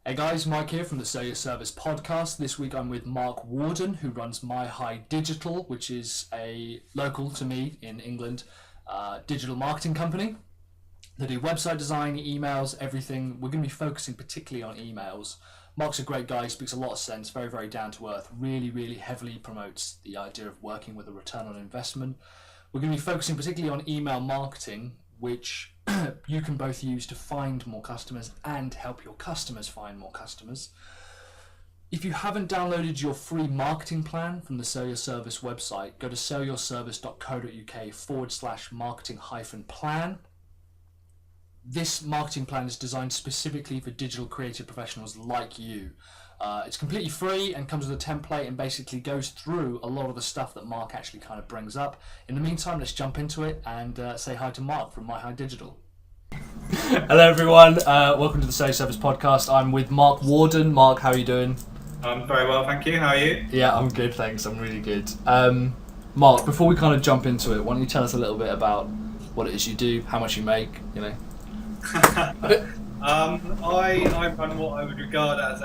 Hey guys, Mike here from the Sell Your Service podcast. This week I'm with Mark Worden, who runs MiHi Digital, which is a local to me in England digital marketing company. They do website design, emails, everything. We're going to be focusing particularly on emails. Mark's a great guy, speaks a lot of sense, very, very down to earth, really heavily promotes the idea of working with a return on investment. We're going to be focusing particularly on email marketing, which you can both use to find more customers and help your customers find more customers. If you haven't downloaded your free marketing plan from the Sell Your Service website, go to sellyourservice.co.uk/marketing-plan. This marketing plan is designed specifically for digital creative professionals like you. It's completely free and comes with a template and basically goes through a lot of the stuff that Mark actually kind of brings up. In the meantime, let's jump into it and say hi to Mark from MiHi Digital. Hello everyone, welcome to the Sell Your Service podcast. I'm with Mark Worden. Mark, how are you doing? I'm very well, thank you. How are you? Yeah, I'm good, thanks. I'm really good. Mark, before we kind of jump into it, why don't you tell us a little bit about what it is you do, how much you make, you know? I run what I would regard as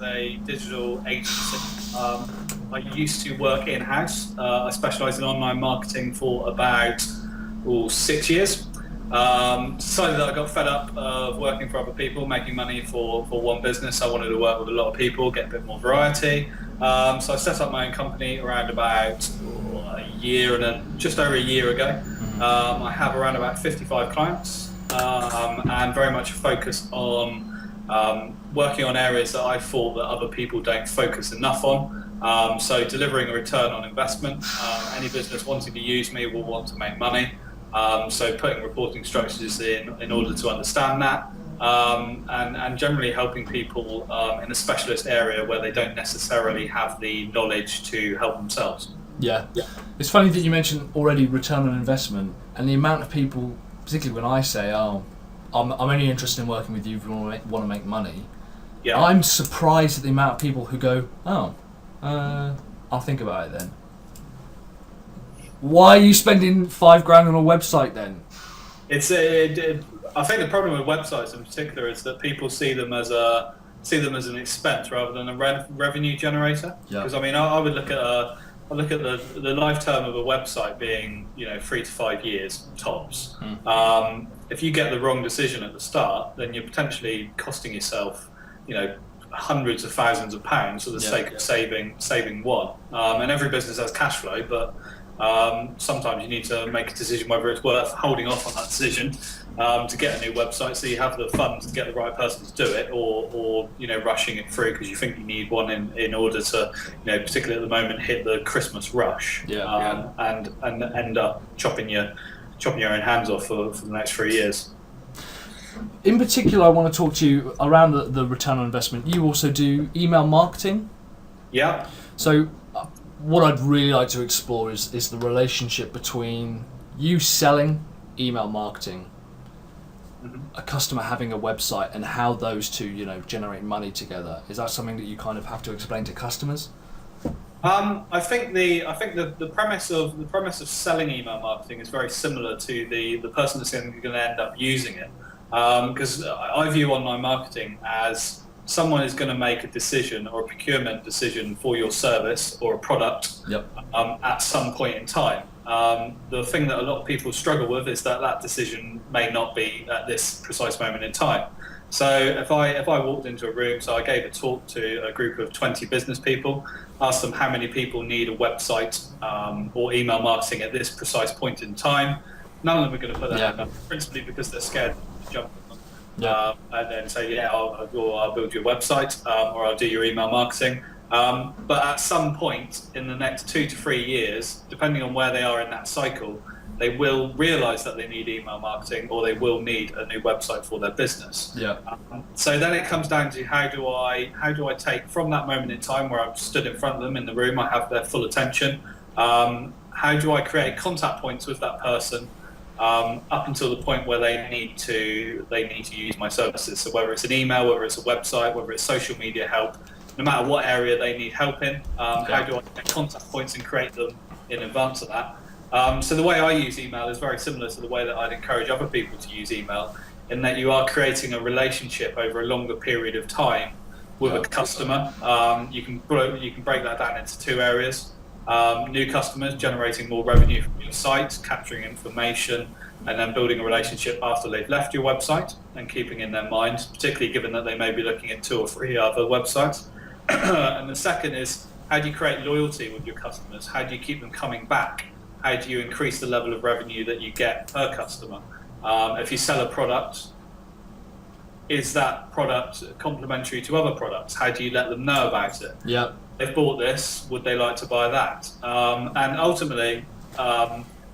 a digital agency. I used to work in-house. I specialise in online marketing for about 6 years. Decided that I got fed up of working for other people, making money for one business. I wanted to work with a lot of people, get a bit more variety. So I set up my own company around about just over a year ago. I have around about 55 clients. And very much focused on working on areas that I thought that other people don't focus enough on. So delivering a return on investment. Any business wanting to use me will want to make money. So putting reporting structures in order to understand that. And generally helping people in a specialist area where they don't necessarily have the knowledge to help themselves. Yeah. It's funny that you mentioned already return on investment and the amount of people, particularly when I say, I'm only interested in working with you if you want to make money. Yeah. I'm surprised at the amount of people who go, I'll think about it then. Why are you spending $5,000 on a website then? I think the problem with websites in particular is that people see them as an expense rather than a revenue generator. Because I would look at the lifetime of a website being 3 to 5 years tops. If you get the wrong decision at the start, then you're potentially costing yourself hundreds of thousands of pounds for the sake of saving one. And every business has cash flow, but sometimes you need to make a decision whether it's worth holding off on that decision to get a new website so you have the funds to get the right person to do it, or rushing it through because you think you need one in order to particularly at the moment hit the Christmas rush and end up chopping your own hands off for the next 3 years. In particular, I want to talk to you around the return on investment. You also do email marketing. Yeah. So what I'd really like to explore is the relationship between you selling email marketing, a customer having a website, and how those two, generate money together. Is that something that you kind of have to explain to customers? I think the premise of selling email marketing is very similar to the person that's going to end up using it, because I view online marketing as someone is going to make a decision or a procurement decision for your service or a product at some point in time. The thing that a lot of people struggle with is that decision may not be at this precise moment in time. So if I walked into a room, so I gave a talk to a group of 20 business people, asked them how many people need a website or email marketing at this precise point in time, none of them are going to put that hand up, principally because they're scared to jump and then say, I'll build you a website or I'll do your email marketing. But at some point in the next 2 to 3 years, depending on where they are in that cycle, they will realise that they need email marketing or they will need a new website for their business. So then it comes down to how do I take from that moment in time where I've stood in front of them in the room, I have their full attention, how do I create contact points with that person up until the point where they need to use my services. So whether it's an email, whether it's a website, whether it's social media help, no matter what area they need help in, how do I get contact points and create them in advance of that? So the way I use email is very similar to the way that I'd encourage other people to use email, in that you are creating a relationship over a longer period of time with a customer. You can break that down into two areas. New customers, generating more revenue from your site, capturing information, and then building a relationship after they've left your website and keeping in their mind, particularly given that they may be looking at 2 or 3 other websites. And the second is, how do you create loyalty with your customers? How do you keep them coming back? How do you increase the level of revenue that you get per customer? If you sell a product, is that product complementary to other products? How do you let them know about it? Yeah. They've bought this, would they like to buy that? And ultimately,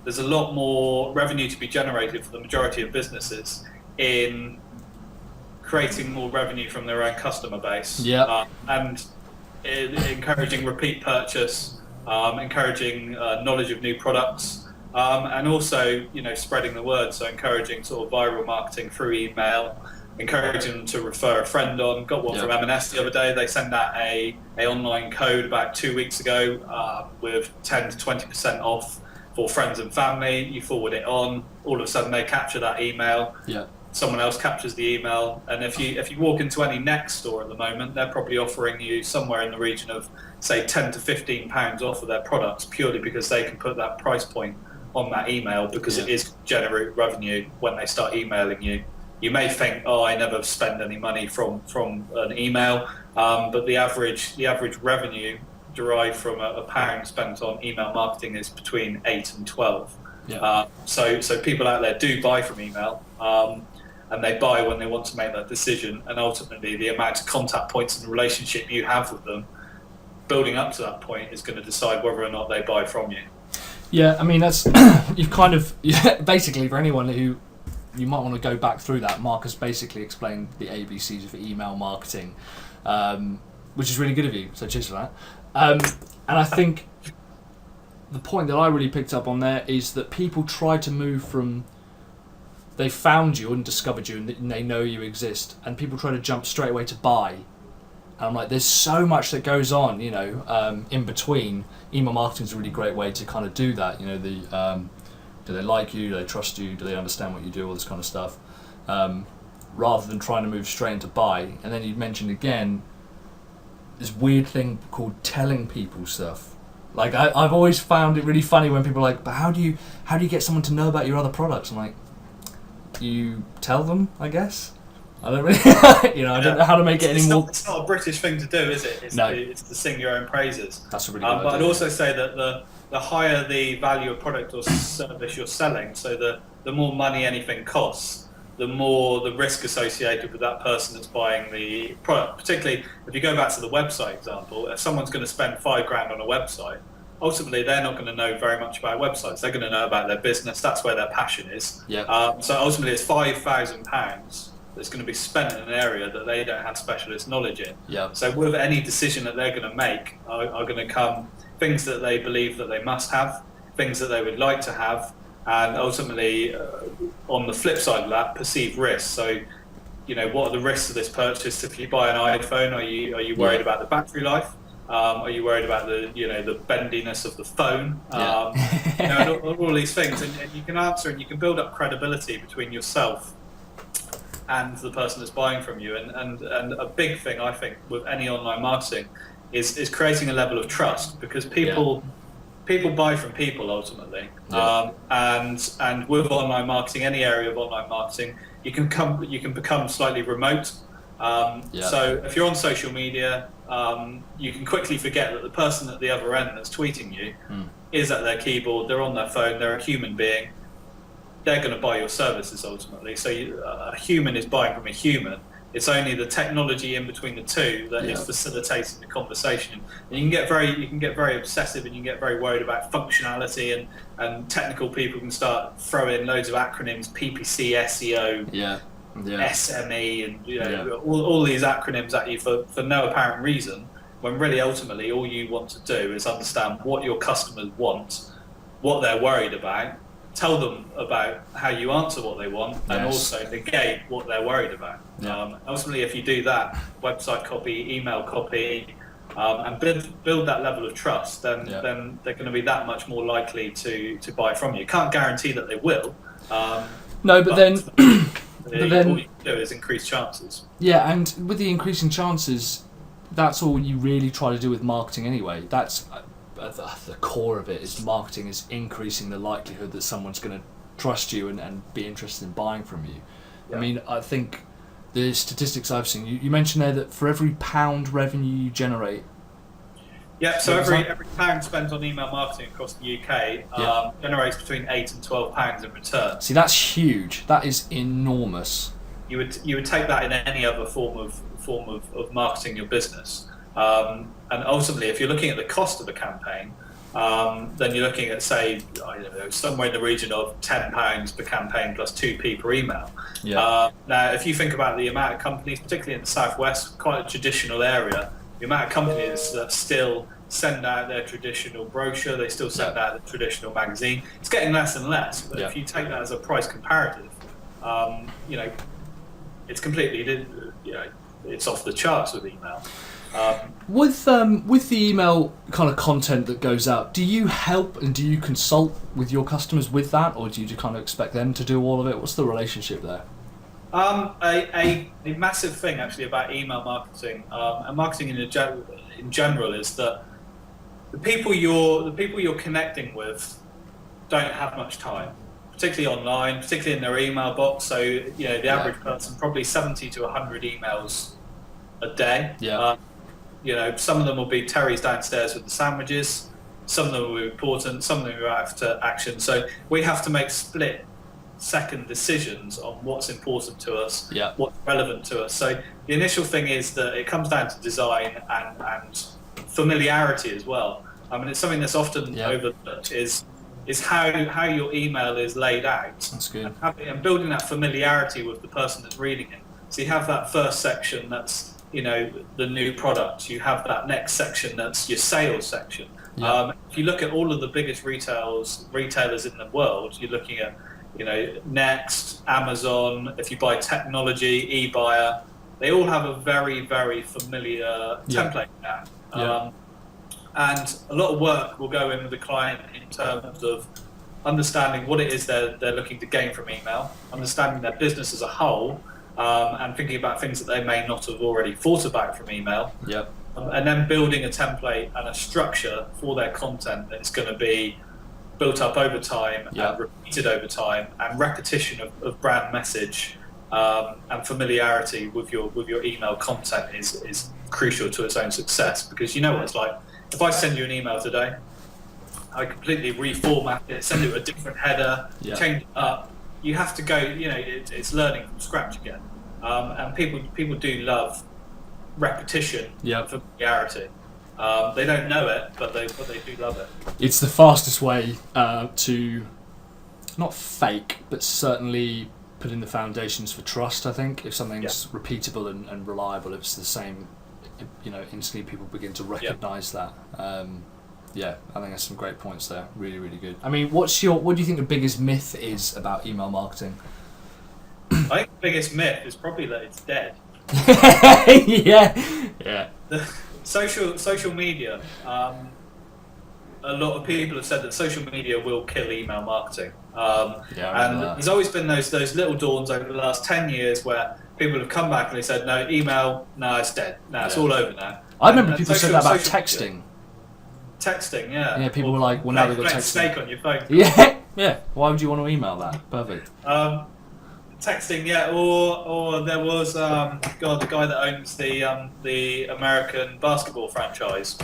there's a lot more revenue to be generated for the majority of businesses in creating more revenue from their own customer base. Yeah. And encouraging repeat purchase, encouraging knowledge of new products, and also, spreading the word. So encouraging sort of viral marketing through email, encouraging them to refer a friend on. Got one from M&S the other day. They sent out a online code about 2 weeks ago with 10 to 20% off for friends and family. You forward it on. All of a sudden, they capture that email. Yeah. Someone else captures the email, and if you walk into any Next store at the moment, they're probably offering you somewhere in the region of, say, £10 to £15 off of their products, purely because they can put that price point on that email, because it is generate revenue when they start emailing you. You may think, oh, I never spend any money from an email, but the average revenue derived from a pound spent on email marketing is between 8 and 12. Yeah. So people out there do buy from email, and they buy when they want to make that decision. And ultimately, the amount of contact points and relationship you have with them, building up to that point, is going to decide whether or not they buy from you. Yeah, I mean, that's you've kind of basically, for anyone who you might want to go back through that, Mark has basically explained the ABCs of email marketing, which is really good of you, so cheers for that. And I think the point that I really picked up on there is that people try to move from, they found you and discovered you and they know you exist, and people try to jump straight away to buy. And I'm like, there's so much that goes on, in between. Email marketing is a really great way to kind of do that. Do they like you? Do they trust you? Do they understand what you do? All this kind of stuff. Rather than trying to move straight into buy. And then you mentioned again this weird thing called telling people stuff. Like I've always found it really funny when people are like, but how do you get someone to know about your other products? I'm like, you tell them, I guess. I don't really, I don't know how to make it any more. It's not a British thing to do, is it? It's to sing your own praises. That's a really good idea. But I'd also say that the higher the value of product or service you're selling, so the more money anything costs, the more the risk associated with that person that's buying the product. Particularly if you go back to the website example, if someone's going to spend $5,000 on a website, ultimately they're not going to know very much about websites. They're going to know about their business. That's where their passion is. Yeah. So ultimately it's £5,000 that's going to be spent in an area that they don't have specialist knowledge in. Yeah. So with any decision that they're going to make are going to come things that they believe that they must have, things that they would like to have, and ultimately, on the flip side of that, perceived risks. So, what are the risks of this purchase? If you buy an iPhone, are you worried about the battery life? Are you worried about the bendiness of the phone? All these things, and you can answer and you can build up credibility between yourself and the person that's buying from you. And a big thing, I think, with any online marketing is creating a level of trust, because people buy from people ultimately. And with online marketing, any area of online marketing, you can become slightly remote. So if you're on social media, you can quickly forget that the person at the other end that's tweeting you is at their keyboard, they're on their phone, they're a human being. They're going to buy your services ultimately. So a human is buying from a human. It's only the technology in between the two that is facilitating the conversation. And you can get very obsessive, and you can get very worried about functionality, and technical people can start throwing loads of acronyms, PPC, SEO, SME, and all these acronyms at you for no apparent reason, when really ultimately all you want to do is understand what your customers want, what they're worried about, tell them about how you answer what they want, and also negate what they're worried about. Ultimately, if you do that, website copy, email copy, and build that level of trust, then they're going to be that much more likely to buy from you. Can't guarantee that they will. But then all you can do is increase chances. Yeah, and with the increasing chances, that's all you really try to do with marketing anyway. That's at the core of it. Is marketing is increasing the likelihood that someone's going to trust you and be interested in buying from you. Yeah. I mean, I think the statistics I've seen, you mentioned there that for every £1 revenue you generate. Yeah, so every pound spent on email marketing across the UK generates between £8 and £12 in return. See, that's huge. That is enormous. You would take that in any other form of marketing your business, and ultimately, if you're looking at the cost of a campaign, then you're looking at, say, I don't know, somewhere in the region of £10 per campaign plus 2p per email. Yeah. Now, if you think about the amount of companies, particularly in the southwest, quite a traditional area, the amount of companies that still send out their traditional brochure, they still send out the traditional magazine. It's getting less and less, but if you take that as a price comparative, it's completely, it's off the charts with email. With the email kind of content that goes out, do you help and do you consult with your customers with that, or do you just kind of expect them to do all of it? What's the relationship there? A massive thing actually about email marketing and marketing in general is that the people you're connecting with don't have much time, particularly online, particularly in their email box. So the average person probably 70 to 100 emails a day. Yeah. Some of them will be Terry's downstairs with the sandwiches. Some of them will be important. Some of them will have to action. So we have to make split-second decisions on what's important to us, what's relevant to us. So the initial thing is that it comes down to design and familiarity as well. I mean, it's something that's often overlooked is how your email is laid out. That's good. And building that familiarity with the person that's reading it. So you have that first section that's the new product. You have that next section that's your sales section. If you look at all of the biggest retailers in the world, you're looking at Next, Amazon. If you buy technology, eBuyer, they all have a very, very familiar template now. And a lot of work will go in with the client in terms of understanding what it is they're looking to gain from email, understanding their business as a whole, and thinking about things that they may not have already thought about from email. And then building a template and a structure for their content that's going to be built up over time and repeated over time, and repetition of brand message and familiarity with your email content is crucial to its own success. Because you know what it's like. If I send you an email today, I completely reformat it, send it with a different header, change it up. You have to go, it's learning from scratch again. And people do love repetition and familiarity. They don't know it, but they do love it. It's the fastest way to not fake, but certainly put in the foundations for trust, I think. If something's repeatable and reliable, if it's the same, instantly people begin to recognise that. I think there's some great points there. Really, really good. I mean, what do you think the biggest myth is about email marketing? I think the biggest myth is probably that it's dead. Social media. A lot of people have said that social media will kill email marketing. And there's always been those little dawns over the last 10 years where people have come back and they said, no, email, no, it's dead. No, it's all over now. I remember people said that about texting. Texting, yeah. Yeah, people were like, well, now they've got texting. Snake on your phone. Yeah. Why would you want to email that? Perfect. Texting, or there was the guy that owns the American basketball franchise,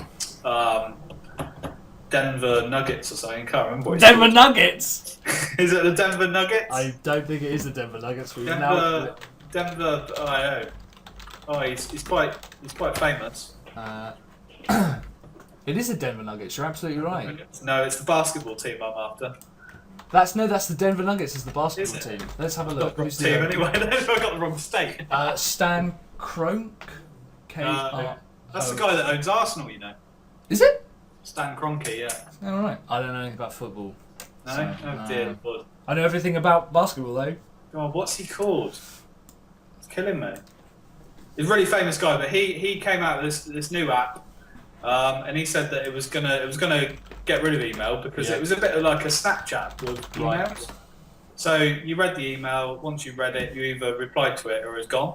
Denver Nuggets or something. I can't remember what it's Denver called. Nuggets. Is it the Denver Nuggets? I don't think it is the Denver Nuggets. Denver. I know. Oh, he's quite famous. It is the Denver Nuggets. You're absolutely right. No, it's the basketball team I'm after. That's the Denver Nuggets is the basketball team. Let's have a look. Who's the team anyway? I got the wrong state. Stan Kroenke. That's the guy that owns Arsenal, Is it? Stan Kroenke, yeah. All right. I don't know anything about football. No? Oh dear Lord. I know everything about basketball though. God, what's he called? It's killing me. He's a really famous guy, but he came out with this new app, and he said that it was gonna get rid of email because it was a bit like a Snapchat with emails. Right. So you read the email. Once you read it, you either replied to it or it's gone.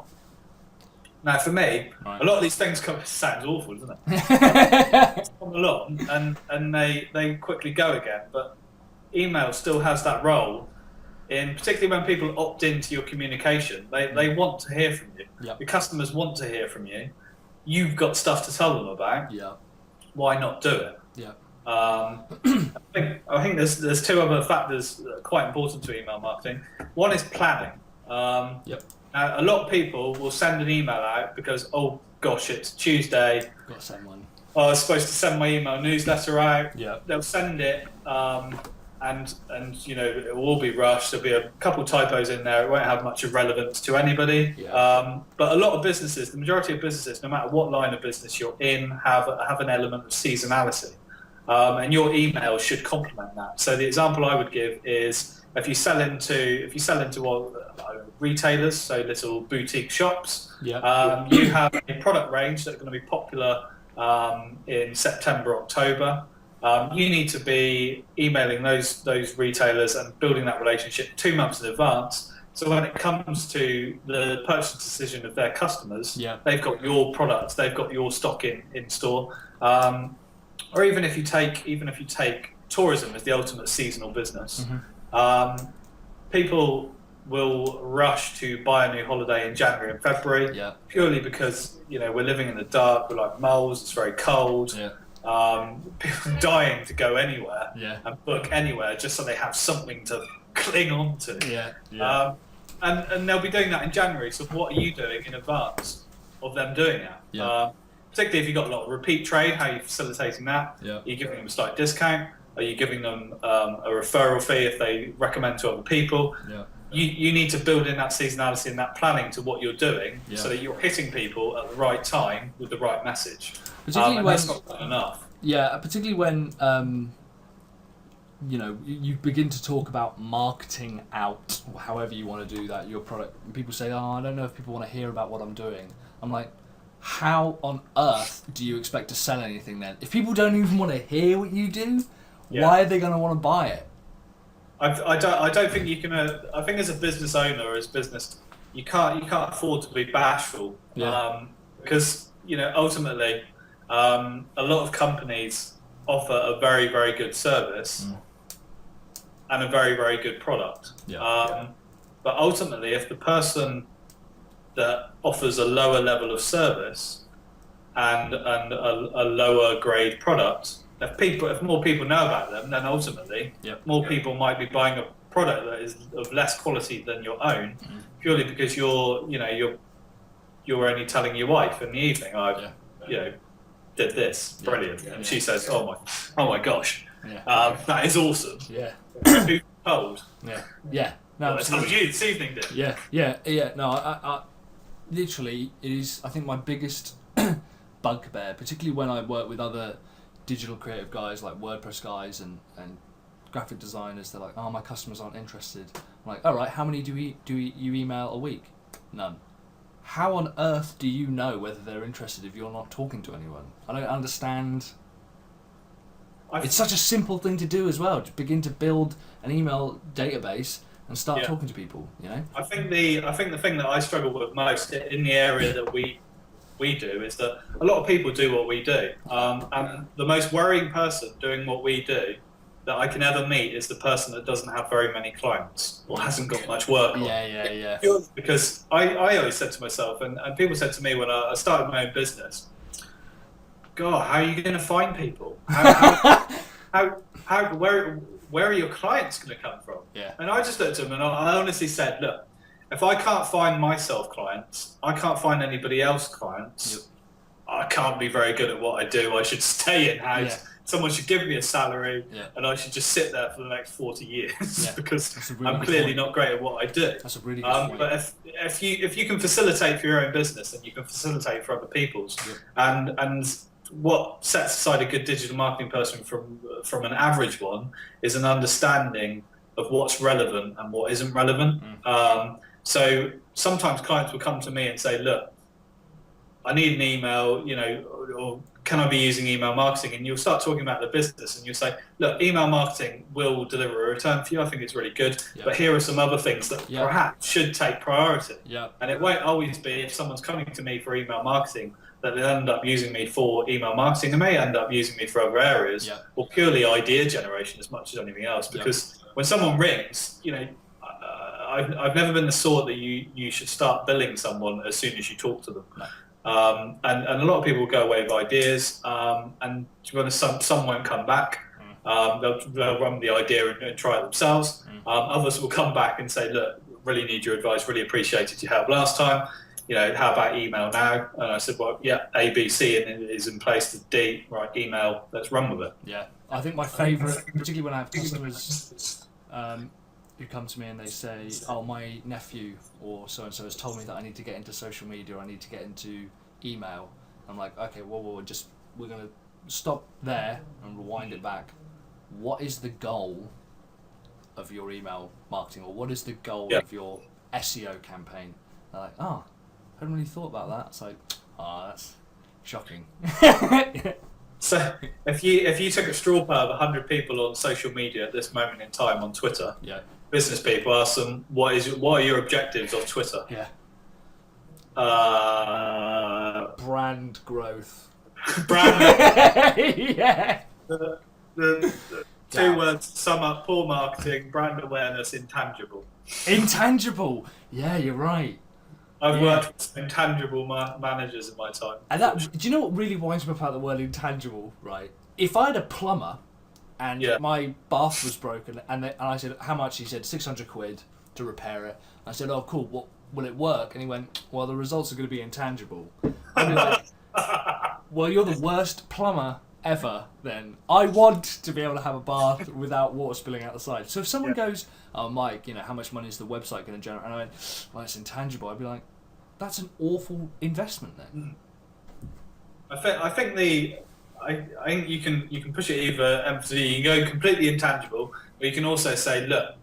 Now, for me, Right. a lot of these things sounds awful, doesn't it? Come along and they quickly go again. But email still has that role in, particularly when people opt into your communication. They want to hear from you. Yep. Your customers want to hear from you. You've got stuff to tell them about. Yeah. Why not do it? Yeah. I think there's two other factors that are quite important to email marketing. One is planning. Yep. Now, a lot of people will send an email out because, oh gosh, it's Tuesday. Got to send one. I was supposed to send my email newsletter out. Yeah. They'll send it, and it will all be rushed. There'll be a couple typos in there. It won't have much of relevance to anybody. Yeah. But a lot of businesses, the majority of businesses, no matter what line of business you're in, have an element of seasonality, and your email should complement that. So the example I would give is if you sell into all retailers, so little boutique shops, Yeah. you have a product range that's going to be popular in September, October. You need to be emailing those retailers and building that relationship 2 months in advance. So when it comes to the purchase decision of their customers, they've got your products, they've got your stock in store. Or even if you take tourism as the ultimate seasonal business, people will rush to buy a new holiday in January and February, purely because we're living in the dark, we're like moles, it's very cold. People are dying to go anywhere and book anywhere just so they have something to cling on to. And they'll be doing that in January. So what are you doing in advance of them doing that? Particularly if you've got a lot of repeat trade, how are you facilitating that? Are you giving them a slight discount? Are you giving them a referral fee if they recommend to other people? You need to build in that seasonality and that planning to what you're doing so that you're hitting people at the right time with the right message. Particularly and when that's not done enough. Yeah, particularly when you begin to talk about marketing out, or however you want to do that, your product. And people say, "Oh, I don't know if people want to hear about what I'm doing." I'm like, how on earth do you expect to sell anything then? If people don't even want to hear what you do, why are they going to want to buy it? I don't think you can. I think as a business owner, or as business, you can't afford to be bashful. Because ultimately, a lot of companies offer a very, very good service and a very, very good product. But ultimately, if the person that offers a lower level of service and a lower grade product, if more people know about them, then ultimately more people might be buying a product that is of less quality than your own, purely because you're only telling your wife in the evening, did this, brilliant. And she says, oh my gosh, that is awesome. Who told? No, I told you this evening, did. No, I literally, it is, I think, my biggest bugbear, particularly when I work with other digital creative guys like WordPress guys and graphic designers. They're like, oh, my customers aren't interested. I'm like, all right, how many do you email a week? None. How on earth do you know whether they're interested if you're not talking to anyone? I don't understand. It's such a simple thing to do as well, to begin to build an email database and start talking to people, I think the thing that I struggle with most in the area that we do is that a lot of people do what we do, and the most worrying person doing what we do that I can ever meet is the person that doesn't have very many clients or hasn't got much work on. Because I always said to myself, and people said to me when I started my own business, God, how are you going to find people? Where are your clients going to come from? And I just looked at them and I honestly said, look, if I can't find myself clients, I can't find anybody else clients, I can't be very good at what I do. I should stay in-house. Someone should give me a salary and I should just sit there for the next 40 years because really I'm clearly not great at what I do. That's a really good point. But if you can facilitate for your own business, then you can facilitate for other people's. And what sets aside a good digital marketing person from an average one is an understanding of what's relevant and what isn't relevant. So sometimes clients will come to me and say, look, I need an email, or can I be using email marketing? And you'll start talking about the business, and you'll say, look, email marketing will deliver a return for you. I think it's really good, but here are some other things that perhaps should take priority. And it won't always be, if someone's coming to me for email marketing, that they end up using me for email marketing. They may end up using me for other areas, or purely idea generation as much as anything else. Because when someone rings, I've never been the sort that you should start billing someone as soon as you talk to them. No. And a lot of people go away with ideas, and to be honest, some won't come back. They'll run the idea and try it themselves. Others will come back and say, look, really need your advice, really appreciated your help last time. How about email now? And I said, well, yeah, A, B, C, and it is in place to D, right, email, let's run with it. Yeah, I think my favourite, particularly when I have customers who come to me and they say, oh, my nephew or so-and-so has told me that I need to get into social media, or I need to get into email. I'm like, okay, well, we're going to stop there and rewind it back. What is the goal of your email marketing, or what is the goal of your SEO campaign? They're like, I hadn't really thought about that. It's like, that's shocking. So if you took a straw poll of 100 people on social media at this moment in time on Twitter, business people, ask them what are your objectives of Twitter? Brand growth. The two words sum up poor marketing: brand awareness, intangible. Intangible. Yeah, you're right. I've worked with some intangible managers in my time. And do you know what really winds me up about the word intangible? Right. If I had a plumber and my bath was broken, and I said, how much? He said, 600 quid to repair it. I said, oh, cool. What will it work? And he went, well, the results are going to be intangible. And like, well, you're the worst plumber ever then. I want to be able to have a bath without water spilling out the side. So if someone goes, oh, Mike, how much money is the website going to generate? And I went, well, it's intangible. I'd be like, that's an awful investment then. I think you can push it either emphasis. You can go completely intangible, but you can also say, look,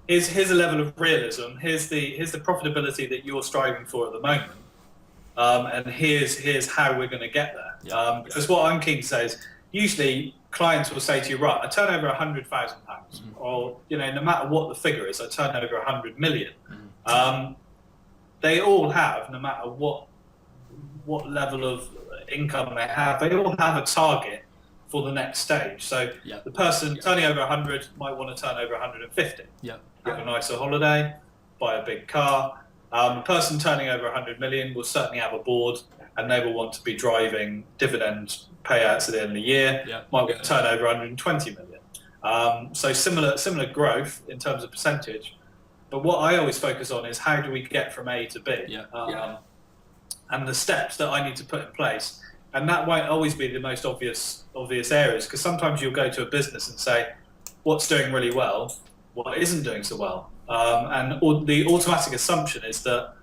here's a level of realism. Here's the profitability that you're striving for at the moment, and here's how we're going to get there. Because what I'm keen to say is, usually clients will say to you, right, I turn over £100,000, or no matter what the figure is, I turn over 100 million. They all have, no matter what level of income they have, they all have a target for the next stage. So the person turning over 100 might want to turn over 150. Have a nicer holiday, buy a big car. The person turning over 100 million will certainly have a board, and they will want to be driving dividend payouts at the end of the year. Might want to turn over 120 million. So similar growth in terms of percentage. But what I always focus on is, how do we get from A to B? And the steps that I need to put in place. And that won't always be the most obvious areas, because sometimes you'll go to a business and say, what's doing really well, what isn't doing so well. And the automatic assumption is that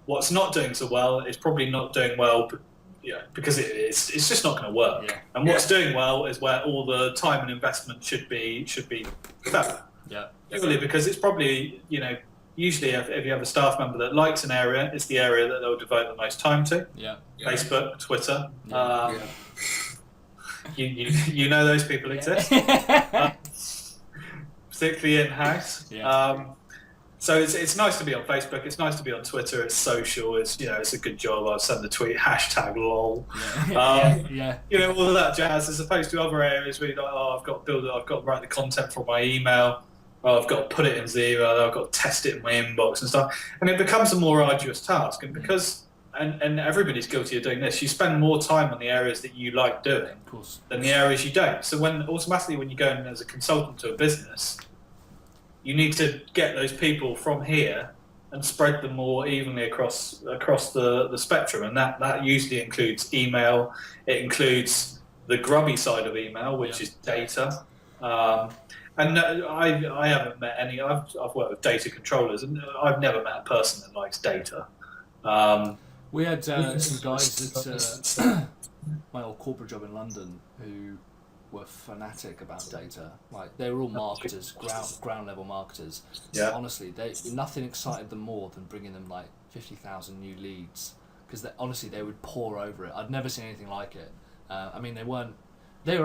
what's not doing so well is probably not doing well, because it's just not going to work. And what's doing well is where all the time and investment should be felt. Purely because it's probably, usually if you have a staff member that likes an area, it's the area that they'll devote the most time to. Facebook, Twitter. You know those people exist, particularly in-house. So it's nice to be on Facebook. It's nice to be on Twitter. It's social. It's it's a good job. I'll send a tweet #lol. All of that jazz, as opposed to other areas where you're like, I've got to build it. I've got to write the content for my email. I've got to put it in Zero. I've got to test it in my inbox and stuff. And it becomes a more arduous task. And because and everybody's guilty of doing this, you spend more time on the areas that you like doing than the areas you don't. So when you go in as a consultant to a business, you need to get those people from here and spread them more evenly across the spectrum, and that usually includes email. It includes the grubby side of email, which is data. And I haven't met any. I've worked with data controllers, and I've never met a person that likes data. We had some guys at my old corporate job in London who were fanatic about data. Like, they were all marketers, ground level marketers. Honestly, nothing excited them more than bringing them like 50,000 new leads, because honestly they would pour over it. I'd never seen anything like it. I mean, they were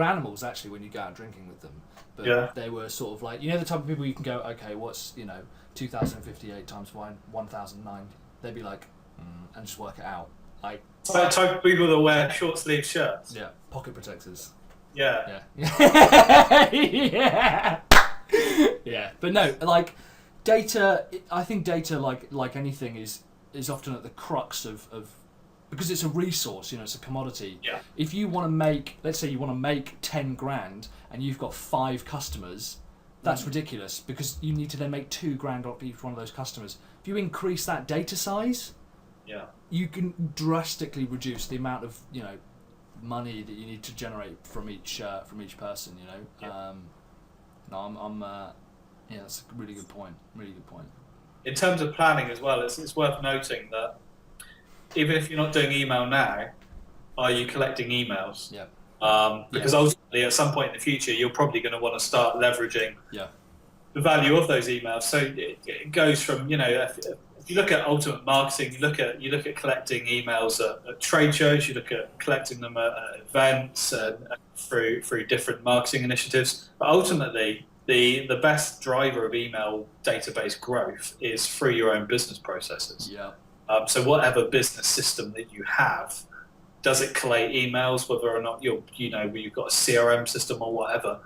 animals actually when you go out drinking with them, but they were sort of like, you know, the type of people you can go, okay, what's, 2058 times 1009? They'd be like, and just work it out. Like, the type of people that wear short sleeve shirts. Yeah, pocket protectors. Yeah. Yeah. Yeah. But no, like data. I think data, like anything, is often at the crux of because it's a resource. It's a commodity. Yeah. If you want to make, let's say you want to make 10 grand and you've got 5 customers, that's ridiculous because you need to then make 2 grand off each one of those customers. If you increase that data size, you can drastically reduce the amount of money that you need to generate from each person. That's a really good point. Really good point. In terms of planning as well, it's worth noting that even if you're not doing email now, are you collecting emails? Yeah. Because ultimately, at some point in the future, you're probably going to want to start leveraging the value of those emails. So it goes from if you look at ultimate marketing, you look at collecting emails at trade shows, you look at collecting them at events and through different marketing initiatives. But ultimately, the best driver of email database growth is through your own business processes. Yeah. So whatever business system that you have, does it collate emails, whether or not you've got a CRM system or whatever?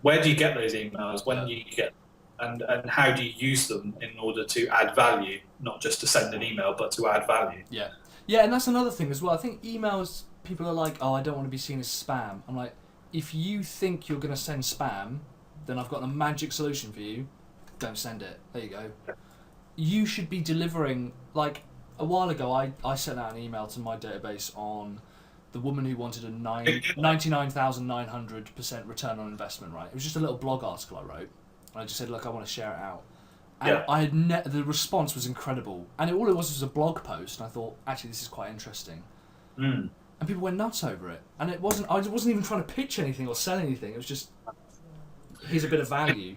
Where do you get those emails? When do you get and how do you use them in order to add value, not just to send an email, but to add value? Yeah. Yeah, and that's another thing as well. I think emails, people are like, oh, I don't want to be seen as spam. I'm like, if you think you're going to send spam, then I've got a magic solution for you. Don't send it. There you go. You should be delivering, like, a while ago, I sent out an email to my database on the woman who wanted a 99,900% return on investment, right? It was just a little blog article I wrote. And I just said, look, I want to share it out. And I had the response was incredible. And all it was a blog post. And I thought, actually, this is quite interesting. And people went nuts over it. And I wasn't even trying to pitch anything or sell anything. It was just, here's a bit of value.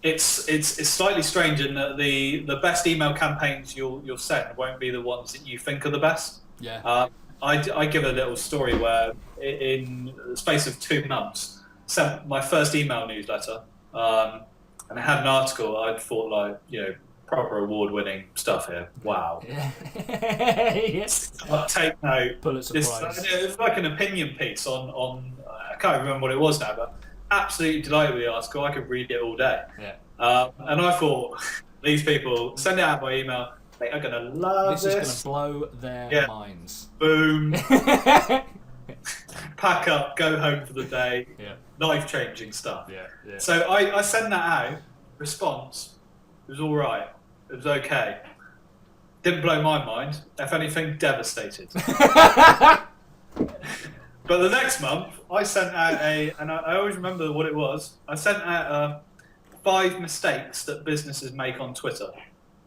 It's slightly strange in that the best email campaigns you'll send won't be the ones that you think are the best. Yeah. I give a little story where in the space of 2 months, sent my first email newsletter, and I had an article. I thought proper award-winning stuff here. Wow. Yes. Take note. Pulitzer Prize. It was like an opinion piece on I can't remember what it was now, but absolutely delighted with the article. I could read it all day. Yeah. And I thought, these people, send it out by email. They are going to love this. This is going to blow their minds. Boom. Pack up, go home for the day. Yeah. Life-changing stuff. Yeah. So I sent that out. Response, it was all right. It was okay. Didn't blow my mind. If anything, devastated. But the next month, I sent out and I always remember what it was. I sent out 5 mistakes that businesses make on Twitter.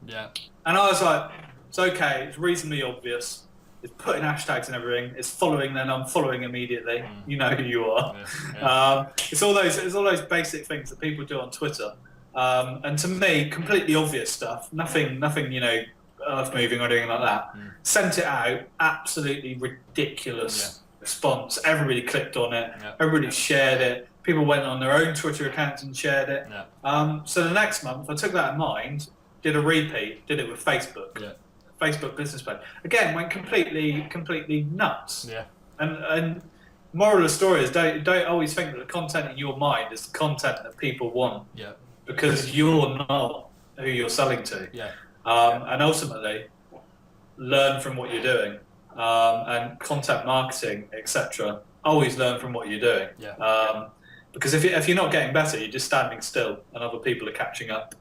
Yeah. And I was like, it's okay. It's reasonably obvious. It's putting hashtags and everything. It's following, then unfollowing immediately. You know who you are. Yeah. It's all those basic things that people do on Twitter. And to me, completely obvious stuff. Nothing, earth moving or anything like that. Sent it out. Absolutely ridiculous response. Everybody clicked on it. Yeah. Everybody shared it. People went on their own Twitter accounts and shared it. Yeah. So the next month, I took that in mind. Did a repeat. Did it with Facebook. Yeah. Facebook business page. Again, went completely nuts. Yeah. And moral of the story is don't always think that the content in your mind is the content that people want. Yeah. Because you're not who you're selling to. Yeah. And ultimately, learn from what you're doing. And content marketing, etc. Always learn from what you're doing. Yeah. Because if you're not getting better, you're just standing still, and other people are catching up.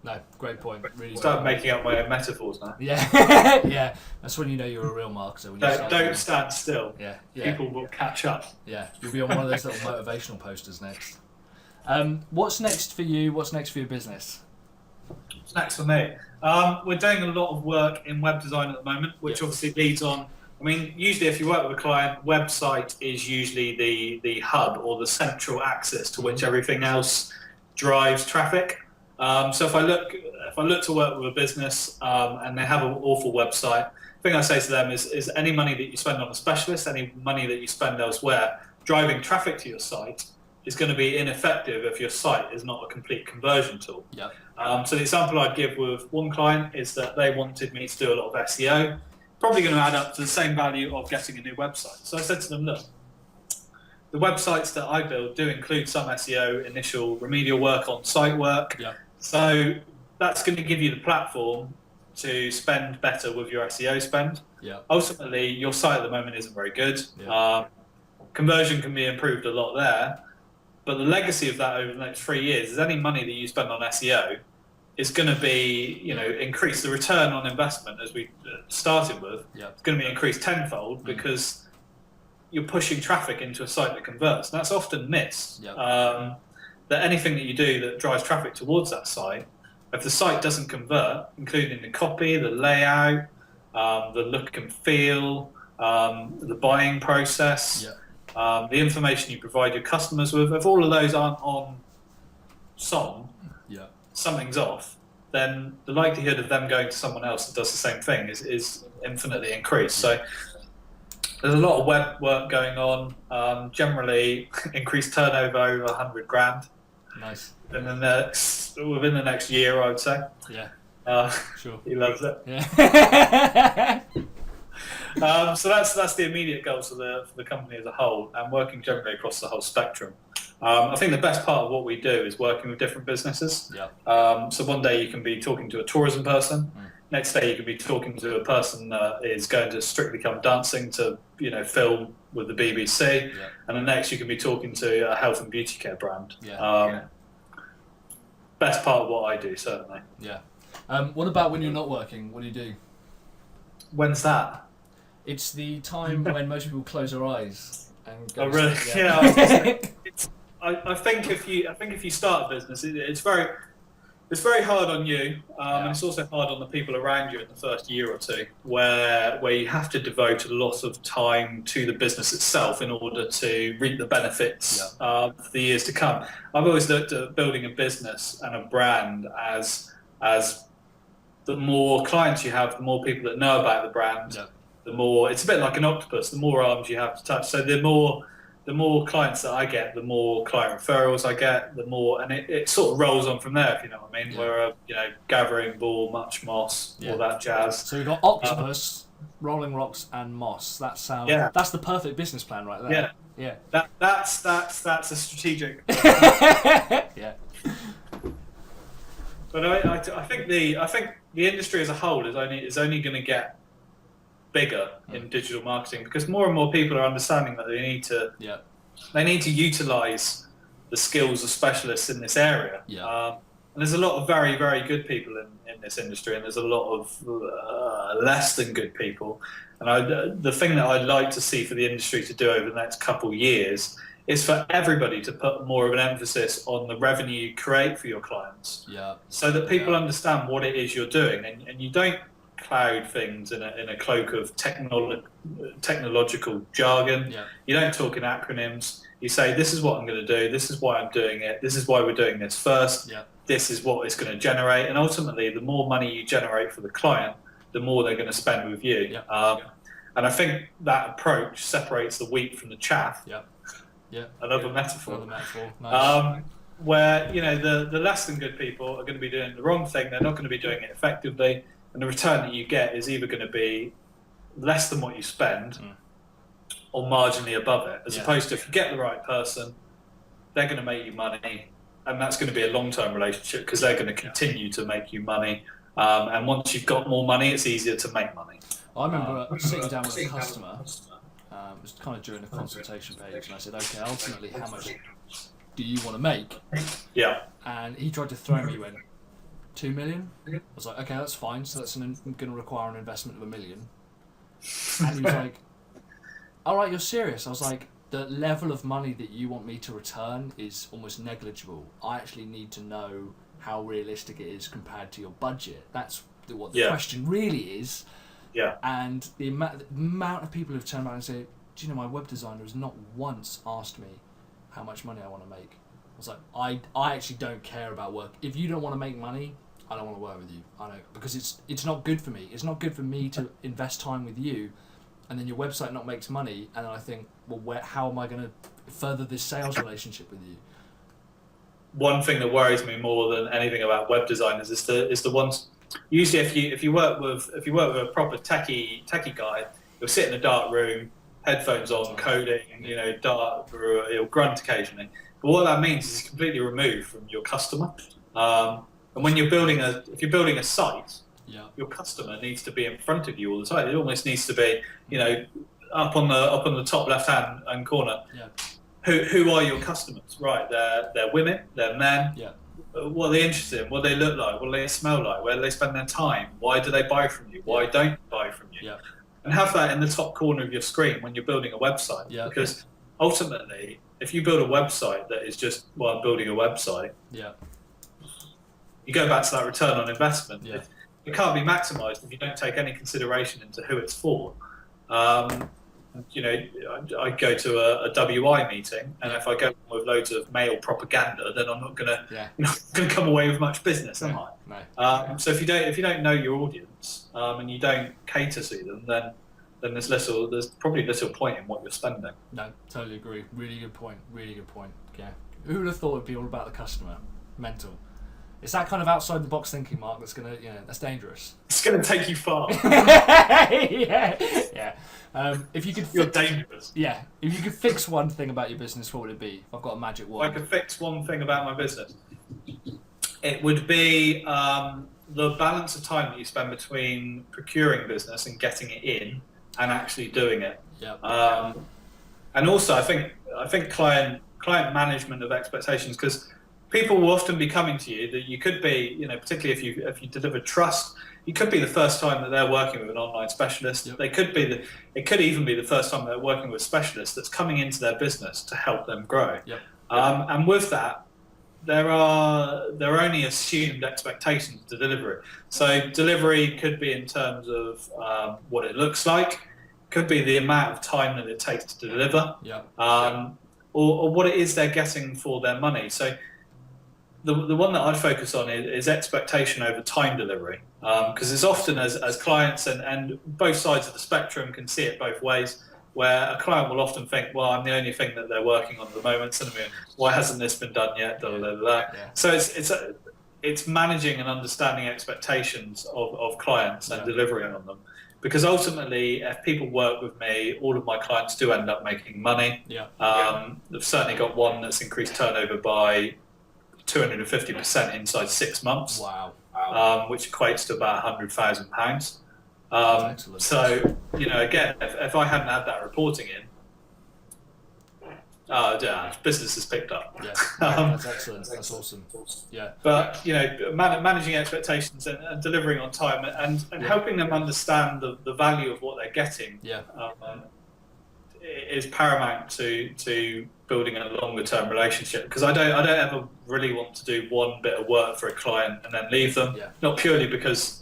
No, great point. Really. Start making up my own metaphors now. Yeah, yeah. That's when you know you're a real marketer. When don't stand still. Yeah. People will catch up. Yeah, you'll be on one of those little motivational posters next. What's next for you? What's next for your business? What's next for me? We're doing a lot of work in web design at the moment, which obviously leads on. I mean, usually if you work with a client, website is usually the hub or the central axis to which everything else drives traffic. So if I look to work with a business and they have an awful website, the thing I say to them is any money that you spend on a specialist, any money that you spend elsewhere, driving traffic to your site is going to be ineffective if your site is not a complete conversion tool. Yeah. So the example I'd give with one client is that they wanted me to do a lot of SEO, probably going to add up to the same value of getting a new website. So I said to them, look, the websites that I build do include some SEO, initial remedial work, on site work. Yeah. So that's going to give you the platform to spend better with your SEO spend. Yeah. Ultimately, your site at the moment isn't very good. Yeah. Conversion can be improved a lot there, but the legacy of that over the next 3 years is any money that you spend on SEO is going to be, increase the return on investment as we started with. Yeah. It's going to be increased tenfold because you're pushing traffic into a site that converts. And that's often missed. Yeah. That anything that you do that drives traffic towards that site, if the site doesn't convert, including the copy, the layout, the look and feel, the buying process, the information you provide your customers with, if all of those aren't on song, something's off, then the likelihood of them going to someone else that does the same thing is infinitely increased. So there's a lot of web work going on, generally increased turnover over 100 grand. Nice. And then within the next year, I would say. Yeah. Sure. He loves it. Yeah. So that's the immediate goals for the company as a whole, and working generally across the whole spectrum. I think the best part of what we do is working with different businesses. Yeah. So one day you can be talking to a tourism person. Next day you could be talking to a person that is going to Strictly Come Dancing to film with the BBC, and the next you can be talking to a health and beauty care brand. Best part of what I do, certainly. Yeah. What about when you're not working? What do you do? When's that? It's the time when most people close their eyes and go. Oh really? To sleep. Yeah. I was gonna say, I think if you start a business, it's very hard on you, and it's also hard on the people around you in the first year or two, where you have to devote a lot of time to the business itself in order to reap the benefits for the years to come. I've always looked at building a business and a brand as the more clients you have, the more people that know about the brand, the more, it's a bit like an octopus, the more arms you have to touch. So the more clients that I get, the more client referrals I get, the more, and it sort of rolls on from there, if you know what I mean. Where gathering ball, much moss, all that jazz. So we've got octopus, rolling rocks, and moss. That sounds. That's the perfect business plan right there. Yeah. That's a strategic. Yeah. But I think the industry as a whole is only going to get bigger in digital marketing, because more and more people are understanding that they need to utilize the skills of specialists in this area. And there's a lot of very, very good people in this industry, and there's a lot of less than good people. And the thing that I'd like to see for the industry to do over the next couple of years is for everybody to put more of an emphasis on the revenue you create for your clients, so that people understand what it is you're doing, and you don't cloud things in a cloak of technological jargon. You don't talk in acronyms. You say, this is what I'm going to do, this is why I'm doing it, this is why we're doing this first, this is what it's going to generate, and ultimately the more money you generate for the client, the more they're going to spend with you. And I think that approach separates the wheat from the chaff. Another metaphor. Nice. Where the less than good people are going to be doing the wrong thing, they're not going to be doing it effectively, and the return that you get is either going to be less than what you spend or marginally above it, as opposed to if you get the right person, they're going to make you money, and that's going to be a long-term relationship because they're going to continue to make you money, and once you've got more money, it's easier to make money. I remember sitting down with a customer, it was kind of during a consultation page, and I said, okay, ultimately how much do you want to make? And he tried to throw me, went, 2 million? I was like, okay, that's fine, so that's going to require an investment of $1 million. And he was like, alright, you're serious? I was like, the level of money that you want me to return is almost negligible. I actually need to know how realistic it is compared to your budget. That's what the question really is. And the amount of people who've turned around and said, do you know, my web designer has not once asked me how much money I want to make. was like, I actually don't care about work. If you don't want to make money, I don't want to work with you. I don't, because it's not good for me. It's not good for me to invest time with you, and then your website not makes money, and then I think, well, how am I going to further this sales relationship with you? One thing that worries me more than anything about web designers is the ones. Usually, if you work with a proper techie guy, you'll sit in a dark room, headphones on, coding, dark, he'll grunt occasionally. But what that means is he's completely removed from your customer. And when if you're building a site, your customer needs to be in front of you all the time. It almost needs to be, up on the top left hand corner. Yeah. Who are your customers? Right, they're women, they're men. Yeah. What are they interested in? What do they look like? What do they smell like? Where do they spend their time? Why do they buy from you? Why don't they buy from you? Yeah. And have that in the top corner of your screen when you're building a website. Yeah. Because ultimately, if you build a website that is just, I'm building a website, you go back to that return on investment. Yeah. It can't be maximised if you don't take any consideration into who it's for. I go to a WI meeting, and if I go with loads of male propaganda, then I'm not going to come away with much business, am I? No. So if you don't know your audience and you don't cater to them, then there's probably little point in what you're spending. No, totally agree. Really good point. Yeah. Who would have thought it'd be all about the customer? Mental. It's that kind of outside the box thinking, Mark. That's that's dangerous. It's gonna take you far. Yeah. If you could, you're dangerous. Yeah. If you could fix one thing about your business, what would it be? I've got a magic wand. If I could fix one thing about my business, it would be the balance of time that you spend between procuring business and getting it in and actually doing it. Yeah. And also, I think client management of expectations, because people will often be coming to you that you could be, particularly if you deliver trust, you could be the first time that they're working with an online specialist. Yep. It could even be the first time they're working with a specialist that's coming into their business to help them grow. Yep. And with that, there are only assumed expectations to deliver it. So delivery could be in terms of what it looks like, could be the amount of time that it takes to deliver, or what it is they're getting for their money. So the one that I'd focus on is expectation over time delivery, because as often as clients and both sides of the spectrum can see it both ways, where a client will often think, well, I'm the only thing that they're working on at the moment, so why hasn't this been done yet? Yeah. So it's managing and understanding expectations of clients and delivering on them. Because ultimately, if people work with me, all of my clients do end up making money. They've certainly got one that's increased turnover by 250% inside 6 months. Wow. Which equates to about £100,000. Excellent. So, again, if I hadn't had that reporting in, business has picked up. Yeah, that's excellent. That's awesome. Yeah. But managing expectations and delivering on time and helping them understand the value of what they're getting. Is paramount to building a longer term relationship, because I don't ever really want to do one bit of work for a client and then leave them. Not purely because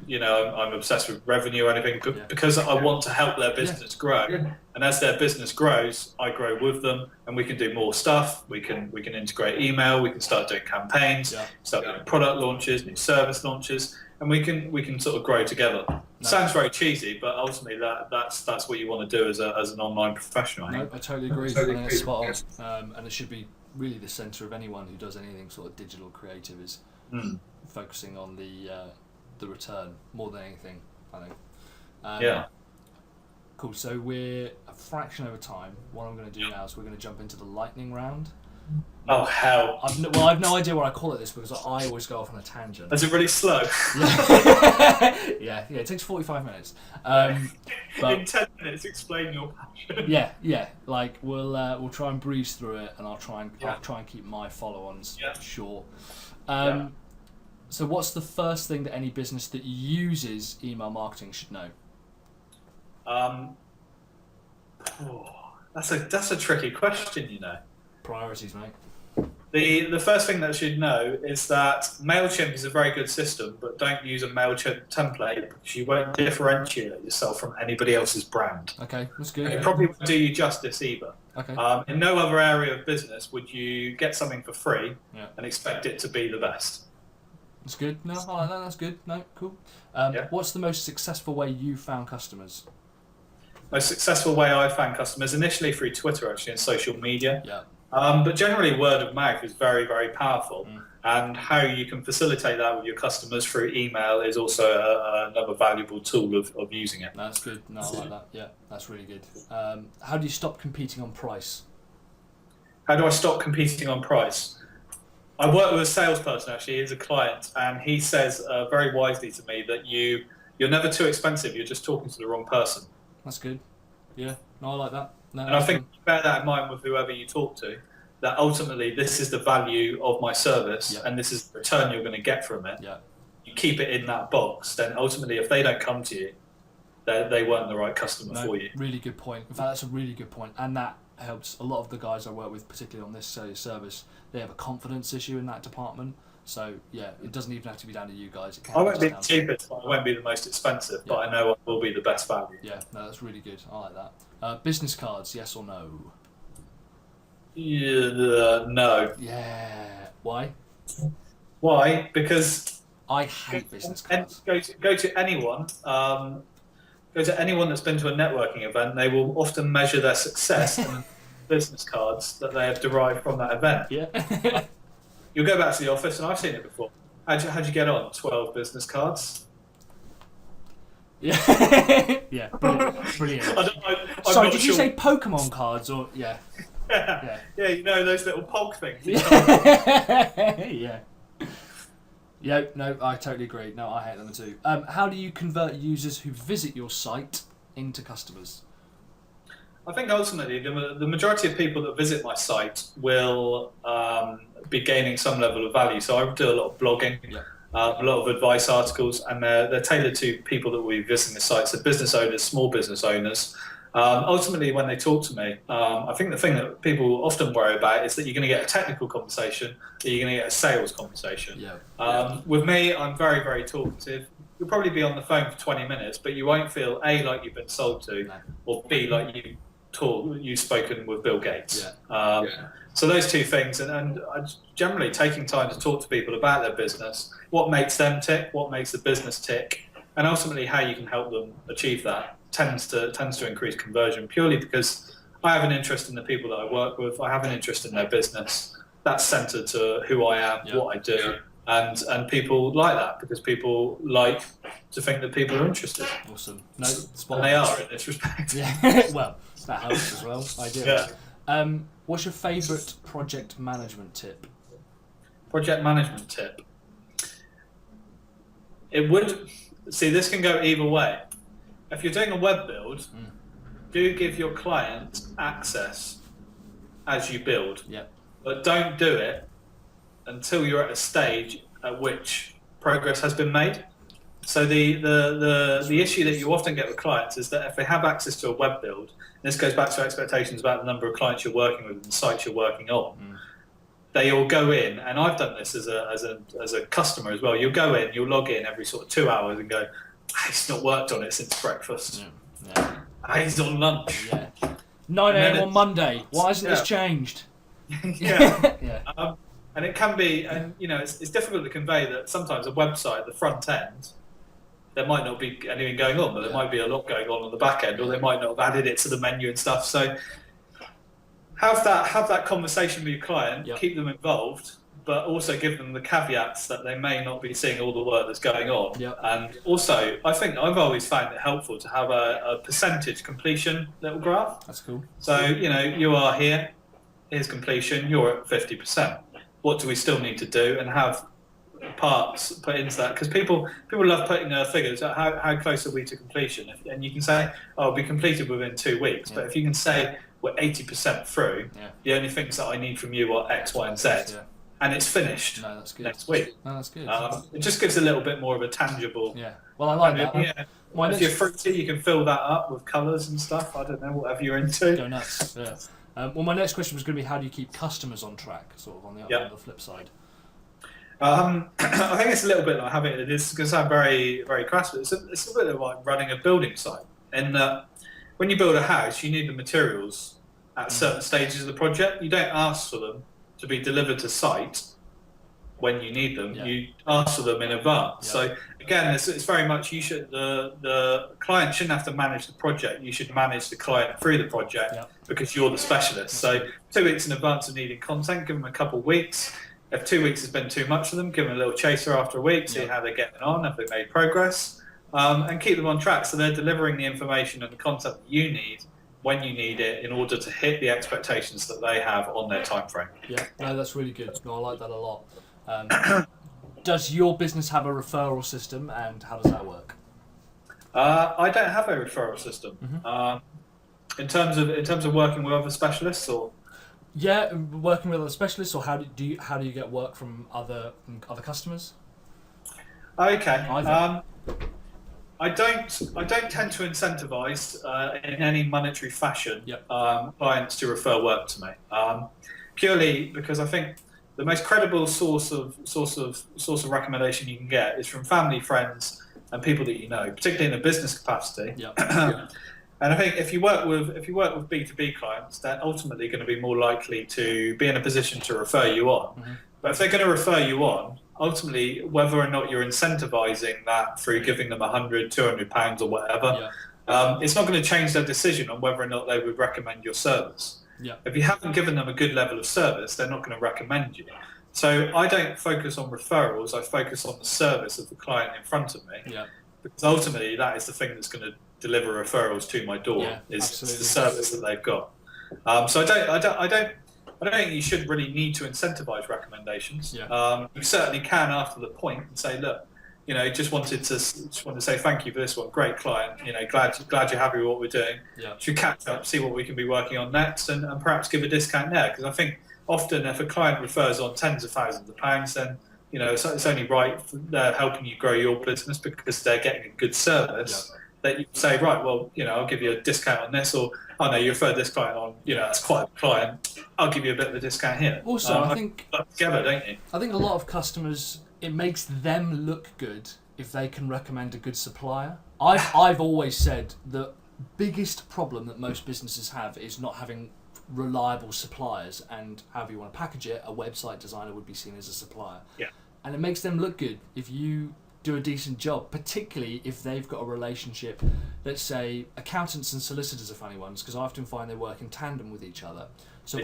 I'm obsessed with revenue or anything, but because I want to help their business grow. And as their business grows, I grow with them, and we can do more stuff. We can integrate email. We can start doing campaigns, start doing product launches, new service launches, and we can sort of grow together. Sounds very cheesy, but ultimately that's what you want to do as an online professional. I totally agree. I think it's spot on, and it should be really the centre of anyone who does anything sort of digital creative is focusing on the return more than anything, I think. Cool. So we're a fraction over time. What I'm going to do now is we're going to jump into the lightning round. Oh hell! I've no idea what I call it this, because I always go off on a tangent. Is it really slow? Yeah. It takes 45 minutes. But in 10 minutes, explain your passion. Yeah. Like we'll try and breeze through it, and I'll try and keep my follow-ons short. So what's the first thing that any business that uses email marketing should know? That's a tricky question, Priorities, mate. The first thing that should know is that MailChimp is a very good system, but don't use a MailChimp template because you won't differentiate yourself from anybody else's brand. Okay, that's good. It probably won't do you justice either. Okay. In no other area of business would you get something for free Yeah. and expect it to be the best. That's good. No, I like that. That's good. No, cool. What's the most successful way you found customers? Most successful way I found customers initially through Twitter, actually, and social media. Yeah. But generally, word of mouth is very, very powerful. And how you can facilitate that with your customers through email is also another valuable tool of using it. No, that's good. No, I like that. Yeah, that's really good. How do you stop competing on price? How do I stop competing on price? I work with a salesperson, actually, he's a client, and he says very wisely to me that you're never too expensive, you're just talking to the wrong person. That's good. Yeah, no, I like that. No, and I think you bear that in mind with whoever you talk to, that ultimately this is the value of my service, and this is the return you're going to get from it. Yeah. You keep it in that box, then ultimately if they don't come to you, they weren't the right customer for you. Really good point. In fact, that's a really good point, and that helps a lot of the guys I work with, particularly on this service. They have a confidence issue in that department. So yeah, it doesn't even have to be down to you guys. It can I won't be the cheapest, but I won't be the most expensive, but I know I will be the best value. Yeah, no, that's really good. I like that. Business cards, yes or no? Yeah, no. Yeah. Why? Why? Because I hate business cards. Go to anyone. Go to anyone that's been to a networking event. They will often measure their success in business cards that they have derived from that event. Yeah. You'll go back to the office, and I've seen it before. How'd you get on? 12 business cards. Yeah. Yeah. Brilliant. Sorry, did you say Pokemon cards or yeah? Yeah. Yeah, you know those little Pog things. Yeah. Yeah. No, I totally agree. No, I hate them too. How do you convert users who visit your site into customers? I think ultimately the majority of people that visit my site will be gaining some level of value. So I do a lot of blogging, a lot of advice articles, and they're tailored to people that will be visiting the site, so business owners, small business owners. Ultimately, when they talk to me, I think the thing that people often worry about is that you're going to get a technical conversation, or you're going to get a sales conversation. With me, I'm very, very talkative. You'll probably be on the phone for 20 minutes, but you won't feel A, like you've been sold to, or B, like you've spoken with Bill Gates. So those two things, and generally taking time to talk to people about their business, what makes them tick, what makes the business tick, and ultimately how you can help them achieve that tends to increase conversion, purely because I have an interest in the people that I work with. I have an interest in their business. That's centered to who I am, what I do, and people like that because people like to think that people are interested. Awesome. No, and they are in this respect. Yeah. Well, that helps as well. I do. Yeah. What's your favourite project management tip? Project management tip. It would see this can go either way. If you're doing a web build, do give your client access as you build. But don't do it until you're at a stage at which progress has been made. So the issue that you often get with clients is that if they have access to a web build, and this goes back to expectations about the number of clients you're working with and the sites you're working on, they all go in, and I've done this as a customer as well. You'll go in, you'll log in every sort of 2 hours and go, he's not worked on it since breakfast. He's on lunch. 9 a.m. on Monday. Why hasn't this changed? And it can be, and it's difficult to convey that sometimes a website, the front end, there might not be anything going on, but there might be a lot going on the back end, or they might not have added it to the menu and stuff. So have that conversation with your client, keep them involved, but also give them the caveats that they may not be seeing all the work that's going on. And also, I think I've always found it helpful to have a percentage completion little graph. That's cool. So, you are here, here's completion, you're at 50%. What do we still need to do? And have parts put into that, because people love putting figures. How close are we to completion? And you can say, it'll be completed within 2 weeks. But if you can say we're 80% through, the only things that I need from you are X, Y, and Z, and it's finished next week. No, that's good. It just gives a little bit more of a tangible. Well, I like that. If you're fruity, you can fill that up with colours and stuff. I don't know, whatever you're into. Go nuts. Well, my next question was going to be, how do you keep customers on track, sort of on the flip side? I think it's a little bit like having it. It's going to sound very, very crass, but it's a bit like running a building site. And when you build a house, you need the materials at certain stages of the project. You don't ask for them to be delivered to site when you need them. You ask for them in advance. So again, it's very much the client shouldn't have to manage the project. You should manage the client through the project because you're the specialist. So 2 weeks in advance of needing content, give them a couple of weeks. If 2 weeks has been too much for them, give them a little chaser after a week, see how they're getting on, if they made progress, and keep them on track so they're delivering the information and the content that you need when you need it in order to hit the expectations that they have on their time frame. Yeah, no, that's really good. No, I like that a lot. Does your business have a referral system, and how does that work? I don't have a referral system. In terms of working with other specialists, or working with other specialists, or how do you get work from other customers? Okay. I don't tend to incentivize in any monetary fashion clients to refer work to me, purely because I think the most credible source of recommendation you can get is from family, friends, and people that you know, particularly in a business capacity. And I think if you work with B2B clients, they're ultimately going to be more likely to be in a position to refer you on. But if they're going to refer you on, ultimately, whether or not you're incentivizing that through giving them £100, £200 or whatever, it's not going to change their decision on whether or not they would recommend your service. If you haven't given them a good level of service, they're not going to recommend you. So I don't focus on referrals, I focus on the service of the client in front of me. Because ultimately that is the thing that's going to deliver referrals to my door, is the service that they've got. So I don't think you should really need to incentivize recommendations. You certainly can after the point and say, look, just wanted to say thank you for this one, great client. Glad you're happy with what we're doing. Should catch up, see what we can be working on next, and perhaps give a discount there. Because I think often if a client refers on tens of thousands of pounds, then it's only right they're helping you grow your business because they're getting a good service. That you say, right, well, I'll give you a discount on this, or oh no, you referred this client on, that's quite a client, I'll give you a bit of a discount here. Also, I think together, don't you? I think a lot of customers, it makes them look good if they can recommend a good supplier. I've always said the biggest problem that most businesses have is not having reliable suppliers, and however you want to package it, a website designer would be seen as a supplier. And it makes them look good if you do a decent job, particularly if they've got a relationship. Let's say accountants and solicitors are funny ones, because I often find they work in tandem with each other. So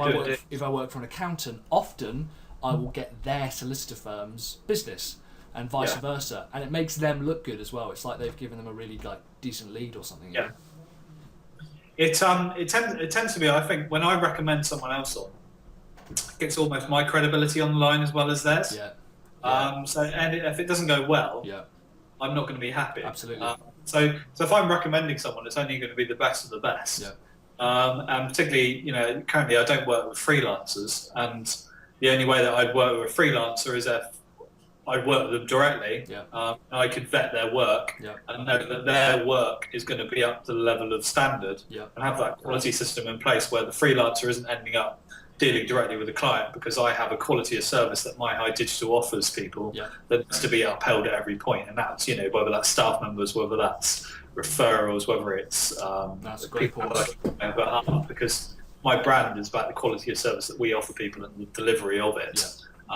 if I work for an accountant, often I will get their solicitor firm's business and vice versa, and it makes them look good as well. It's like they've given them a really decent lead or something. It tends to be, I think, when I recommend someone else on, it gets almost my credibility on the line as well as theirs. And if it doesn't go well, I'm not going to be happy. Absolutely. So if I'm recommending someone, it's only going to be the best of the best. And particularly, currently I don't work with freelancers, and the only way that I'd work with a freelancer is if I work with them directly. I could vet their work and know that their work is going to be up to the level of standard, and have that quality system in place where the freelancer isn't ending up dealing directly with the client, because I have a quality of service that MiHi Digital offers people that needs to be upheld at every point, and that's whether that's staff members, whether that's referrals, whether it's that's a great point. Because my brand is about the quality of service that we offer people and the delivery of it.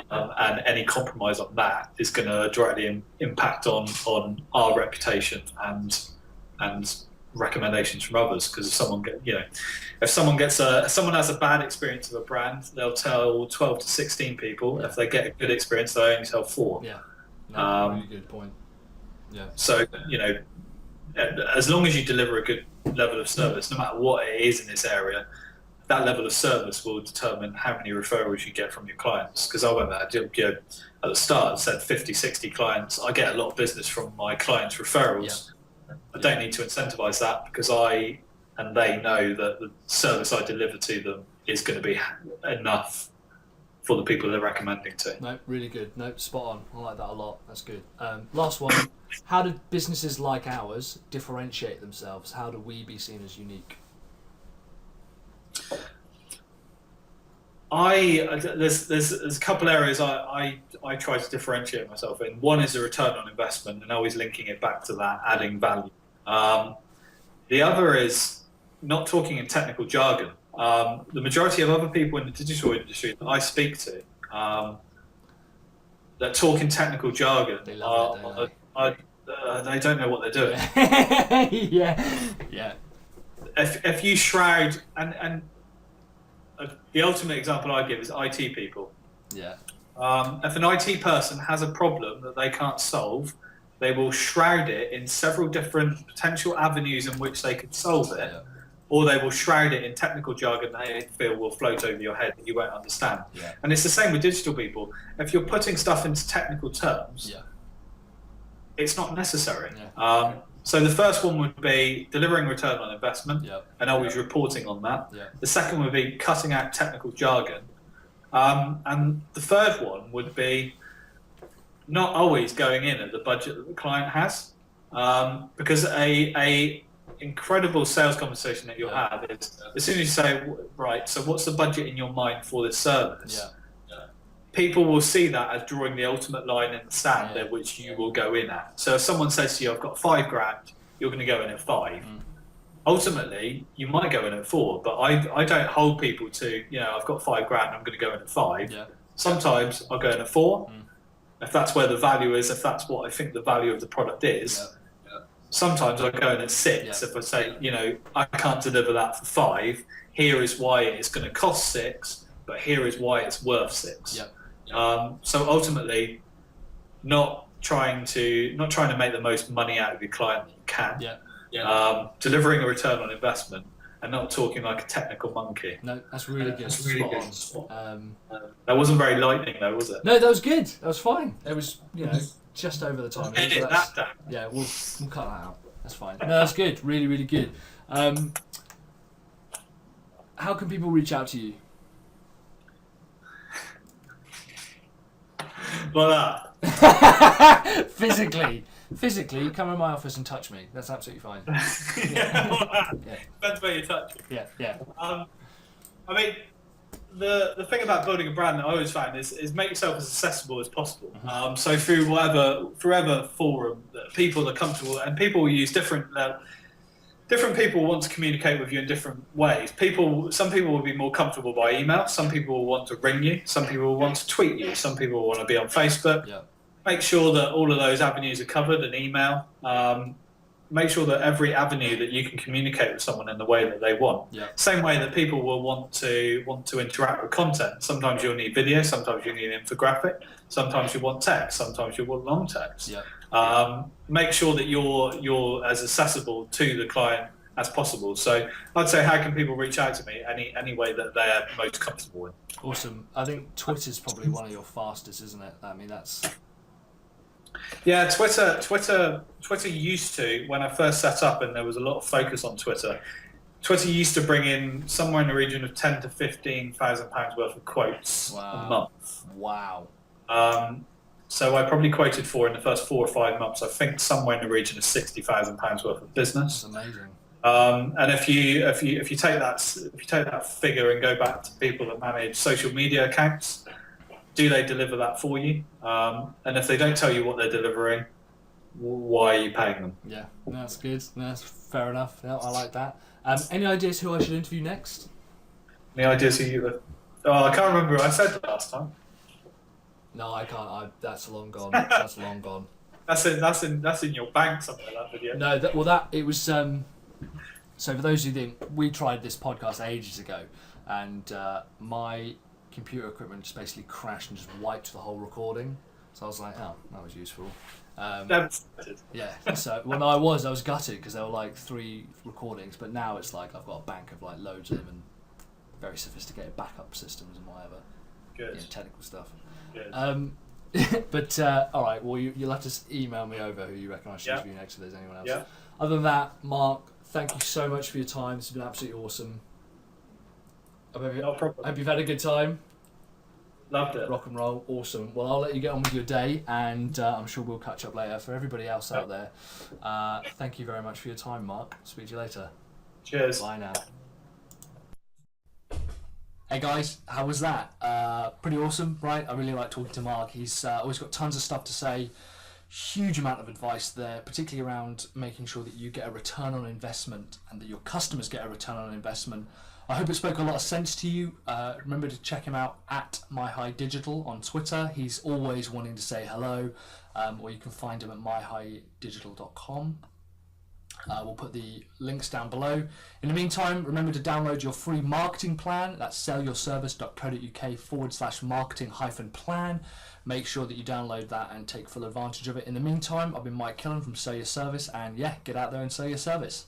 And any compromise on that is going to directly impact on our reputation and recommendations from others. Because if someone has a bad experience of a brand, they'll tell 12 to 16 people. If they get a good experience, they only tell 4. Really good point. So as long as you deliver a good level of service, no matter what it is in this area, that level of service will determine how many referrals you get from your clients. Because I went there, at the start, I said 50, 60 clients. I get a lot of business from my clients' referrals. I don't need to incentivize that, because I and they know that the service I deliver to them is going to be enough for the people they're recommending to. No, really good. No, spot on. I like that a lot. That's good. Last one. How do businesses like ours differentiate themselves? How do we be seen as unique? There's a couple areas I try to differentiate myself in. One is the return on investment, and always linking it back to that, adding value. The other is not talking in technical jargon. the majority of other people in the digital industry that I speak to that talk in technical jargon, They love it, don't they don't know what they're doing. Yeah. If you shroud, and the ultimate example I give is IT people. Yeah. If an IT person has a problem that they can't solve, they will shroud it in several different potential avenues in which they could solve it, or they will shroud it in technical jargon that they feel will float over your head that you won't understand. Yeah. And it's the same with digital people. If you're putting stuff into technical terms, it's not necessary. Yeah. So the first one would be delivering return on investment and always Yep. reporting on that. Yeah. The second would be cutting out technical jargon. And the third one would be not always going in at the budget that the client has, because a incredible sales conversation that you'll have is as soon as you say, right, so what's the budget in your mind for this service? People will see that as drawing the ultimate line in the sand at which you will go in at. So if someone says to you, I've got $5,000, you're going to go in at 5. Ultimately, you might go in at 4, but I don't hold people to, I've got $5,000, I'm going to go in at 5. Sometimes I'll go in at 4. If that's where the value is, if that's what I think the value of the product is. Sometimes I go in at 6. If I say, I can't deliver that for 5, here is why it's going to cost 6, but here is why it's worth 6. So ultimately, not trying to make the most money out of your client that you can. Delivering a return on investment and not talking like a technical monkey. No, that's really good. That's really good. That wasn't very lightning, though, was it? No, that was good. That was fine. It was, just over the time. Edit that down. Yeah, we'll cut that out. That's fine. No, that's good. Really, really good. How can people reach out to you? Like that. Physically, come in my office and touch me. That's absolutely fine. Depends where you touch me. Yeah. I mean, the thing about building a brand that I always found is make yourself as accessible as possible. So through whatever forum that people are comfortable, and people will use different people want to communicate with you in different ways. Some people will be more comfortable by email. Some people will want to ring you. Some people will want to tweet you. Some people will want to be on Facebook. Make sure that all of those avenues are covered in email. Make sure that every avenue that you can communicate with someone in the way that they want. Same way that people will want to interact with content. Sometimes you'll need video. Sometimes you need an infographic. Sometimes you want text. Sometimes you want long text. Make sure that you're as accessible to the client as possible. So I'd say, how can people reach out to me? Any way that they're most comfortable in. Awesome. I think Twitter's probably one of your fastest, isn't it? I mean, that's... Yeah, Twitter used to, when I first set up and there was a lot of focus on Twitter used to bring in somewhere in the region of £10,000 to £15,000 worth of quotes a month. Wow. So I probably quoted for, in the first 4 or 5 months, I think somewhere in the region of £60,000 worth of business. That's amazing. And if you take that figure and go back to people that manage social media accounts, do they deliver that for you? And if they don't tell you what they're delivering, why are you paying them? Yeah, that's good. That's fair enough. Yeah, I like that. Any ideas who I should interview next? Any ideas who you? Oh, I can't remember who I said last time. No, I can't. That's long gone. That's long gone. That's in your bank somewhere, that video. No, it was. So for those who didn't, we tried this podcast ages ago, and my computer equipment just basically crashed and just wiped the whole recording. So I was like, oh, that was useful. Yeah. So when I was gutted because there were like 3 recordings, but now it's like I've got a bank of like loads of them and very sophisticated backup systems and whatever. Good. Technical stuff. Good. But all right, well you'll have to email me over who you reckon I should interview next if there's anyone else. Yeah. Other than that, Mark, thank you so much for your time. It's been absolutely awesome. No problem. I hope you've had a good time. Loved it. Rock and roll, awesome. Well, I'll let you get on with your day, and I'm sure we'll catch up later. For everybody else out there, thank you very much for your time, Mark. Speak to you later. Cheers. Bye now. Hey guys, how was that? Pretty awesome, right? I really like talking to Mark. He's always got tons of stuff to say. Huge amount of advice there, particularly around making sure that you get a return on investment and that your customers get a return on investment. I hope it spoke a lot of sense to you. Remember to check him out at MiHi Digital on Twitter. He's always wanting to say hello, or you can find him at mihidigital.com. We'll put the links down below. In the meantime, remember to download your free marketing plan. That's sellyourservice.co.uk/marketing-plan. Make sure that you download that and take full advantage of it. In the meantime, I've been Mike Killen from Sell Your Service, and yeah, get out there and sell your service.